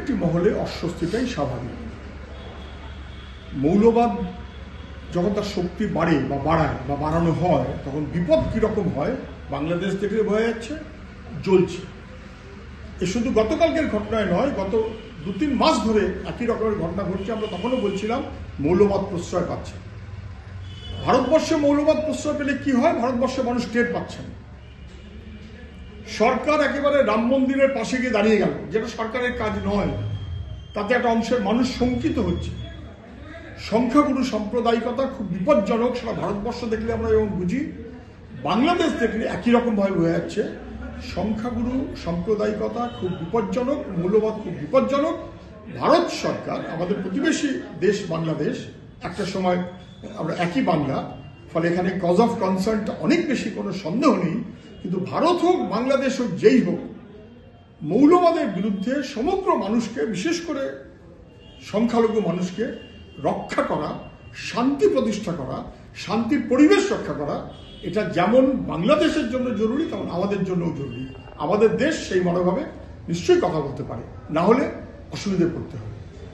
একটি মহলে অস্বস্তিটাই স্বাভাবিক। মৌলবাদ যখন তার শক্তি বাড়ে বা বাড়ায় বা বাড়ানো হয় তখন বিপদ কীরকম হয় বাংলাদেশ থেকে বোঝা যাচ্ছে, জ্বলছে। এ শুধু গতকালকের ঘটনায় নয়, গত 2-3 মাস ধরে একই রকমের ঘটনা ঘটছে। আমরা তখনও বলছিলাম মৌলবাদ প্রশ্রয় পাচ্ছে। ভারতবর্ষে মৌলবাদ প্রশ্রয় পেলে কি হয়, ভারতবর্ষে মানুষ টের পাচ্ছেন। সরকার একেবারে রাম মন্দিরের পাশে গিয়ে দাঁড়িয়ে গেল, যেটা সরকারের কাজ নয়। তাতে একটা অংশের মানুষ শঙ্কিত হচ্ছে। সংখ্যাগুরু সাম্প্রদায়িকতা খুব বিপজ্জনক। সারা ভারতবর্ষ দেখলে আমরা এবং বুঝি, বাংলাদেশ দেখলে একই রকমভাবে বোঝা যাচ্ছে সংখ্যাগুরু সাম্প্রদায়িকতা খুব বিপজ্জনক, মৌলবাদ খুব বিপজ্জনক। ভারত সরকার, আমাদের প্রতিবেশী দেশ বাংলাদেশ, একটা সময় আমরা একই বাংলা, ফলে এখানে কজ অফ কনসার্নটা অনেক বেশি, কোনো সন্দেহ নেই। কিন্তু ভারত হোক বাংলাদেশ হোক যেই হোক, মৌলবাদের বিরুদ্ধে সমগ্র মানুষকে, বিশেষ করে সংখ্যালঘু মানুষকে রক্ষা করা, শান্তি প্রতিষ্ঠা করা, শান্তির পরিবেশ রক্ষা করা, এটা যেমন বাংলাদেশের জন্য জরুরি তেমন আমাদের জন্যও জরুরি। আমাদের দেশ সেই মনোভাবে নিশ্চয়ই কথা বলতে পারে, না হলে অসুবিধায় পড়তে হবে।